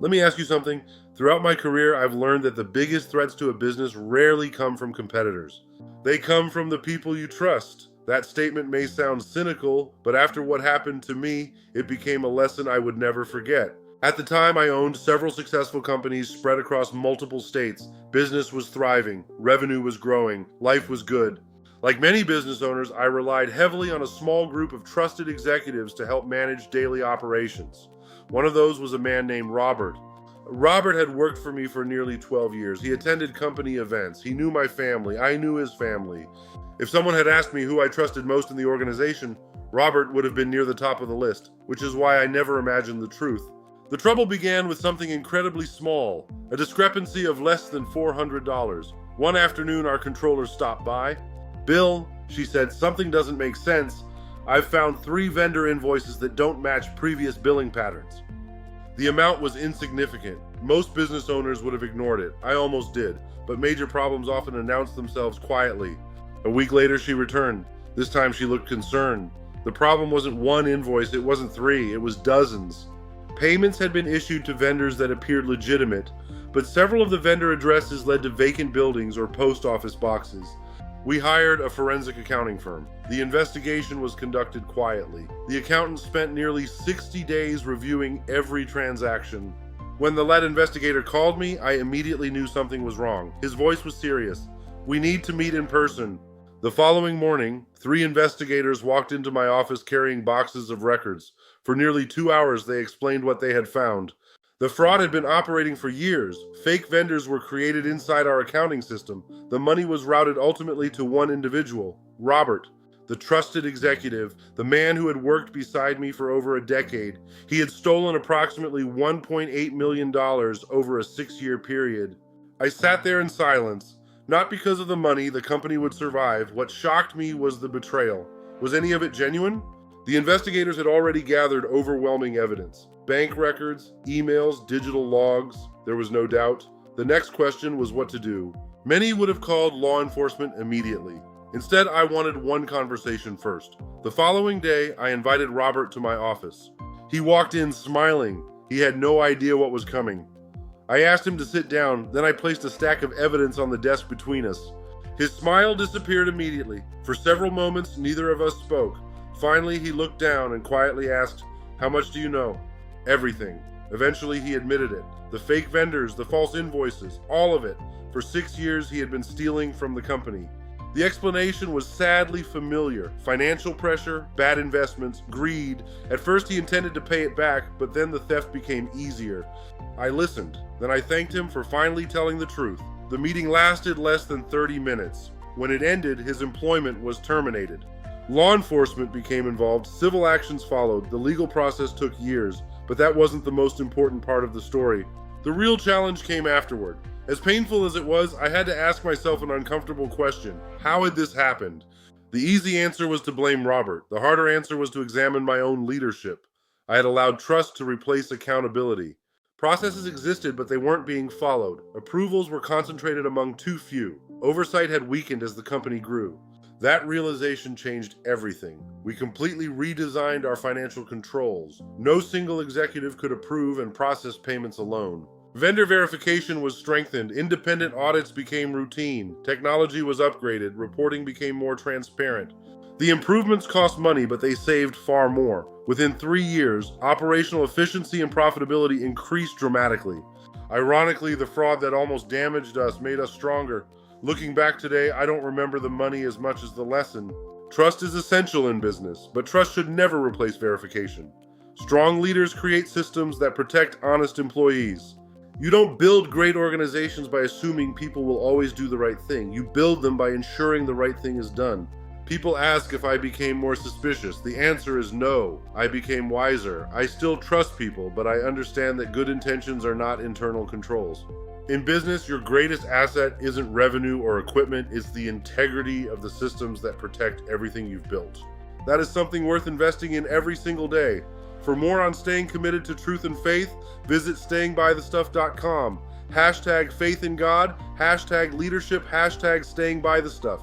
Let me ask you something. Throughout my career, I've learned that the biggest threats to a business rarely come from competitors. They come from the people you trust. That statement may sound cynical, but after what happened to me, it became a lesson I would never forget. At the time, I owned several successful companies spread across multiple states. Business was thriving, revenue was growing, life was good. Like many business owners, I relied heavily on a small group of trusted executives to help manage daily operations. One of those was a man named Robert. Robert had worked for me for nearly 12 years. He attended company events. He knew my family. I knew his family. If someone had asked me who I trusted most in the organization, Robert would have been near the top of the list, which is why I never imagined the truth. The trouble began with something incredibly small, a discrepancy of less than $400. One afternoon, our controller stopped by. "Bill," she said, "something doesn't make sense. I've found 3 vendor invoices that don't match previous billing patterns." The amount was insignificant. Most business owners would have ignored it. I almost did, but major problems often announce themselves quietly. A week later, she returned. This time she looked concerned. The problem wasn't one invoice, it wasn't 3, it was dozens. Payments had been issued to vendors that appeared legitimate, but several of the vendor addresses led to vacant buildings or post office boxes. We hired a forensic accounting firm. The investigation was conducted quietly. The accountant spent nearly 60 days reviewing every transaction. When the lead investigator called me, I immediately knew something was wrong. His voice was serious. "We need to meet in person." The following morning, 3 investigators walked into my office carrying boxes of records. For nearly 2 hours, they explained what they had found. The fraud had been operating for years. Fake vendors were created inside our accounting system. The money was routed ultimately to one individual, Robert, the trusted executive, the man who had worked beside me for over a decade. He had stolen approximately $1.8 million over a 6-year period. I sat there in silence. Not because of the money, the company would survive. What shocked me was the betrayal. Was any of it genuine? The investigators had already gathered overwhelming evidence. Bank records, emails, digital logs. There was no doubt. The next question was what to do. Many would have called law enforcement immediately. Instead, I wanted one conversation first. The following day, I invited Robert to my office. He walked in smiling. He had no idea what was coming. I asked him to sit down, then I placed a stack of evidence on the desk between us. His smile disappeared immediately. For several moments, neither of us spoke. Finally, he looked down and quietly asked, "How much do you know?" "Everything." Eventually, he admitted it. The fake vendors, the false invoices, all of it. For 6 years, he had been stealing from the company. The explanation was sadly familiar. Financial pressure, bad investments, greed. At first, he intended to pay it back, but then the theft became easier. I listened. Then I thanked him for finally telling the truth. The meeting lasted less than 30 minutes. When it ended, his employment was terminated. Law enforcement became involved, civil actions followed, the legal process took years, but that wasn't the most important part of the story. The real challenge came afterward. As painful as it was, I had to ask myself an uncomfortable question. How had this happened? The easy answer was to blame Robert. The harder answer was to examine my own leadership. I had allowed trust to replace accountability. Processes existed, but they weren't being followed. Approvals were concentrated among too few. Oversight had weakened as the company grew. That realization changed everything. We completely redesigned our financial controls. No single executive could approve and process payments alone. Vendor verification was strengthened. Independent audits became routine. Technology was upgraded. Reporting became more transparent. The improvements cost money, but they saved far more. Within 3 years, operational efficiency and profitability increased dramatically. Ironically, the fraud that almost damaged us made us stronger. Looking back today, I don't remember the money as much as the lesson. Trust is essential in business, but trust should never replace verification. Strong leaders create systems that protect honest employees. You don't build great organizations by assuming people will always do the right thing. You build them by ensuring the right thing is done. People ask if I became more suspicious. The answer is no. I became wiser. I still trust people, but I understand that good intentions are not internal controls. In business, your greatest asset isn't revenue or equipment, it's the integrity of the systems that protect everything you've built. That is something worth investing in every single day. For more on staying committed to truth and faith, visit stayingbythestuff.com. #faith in God, #leadership, #stayingbythestuff.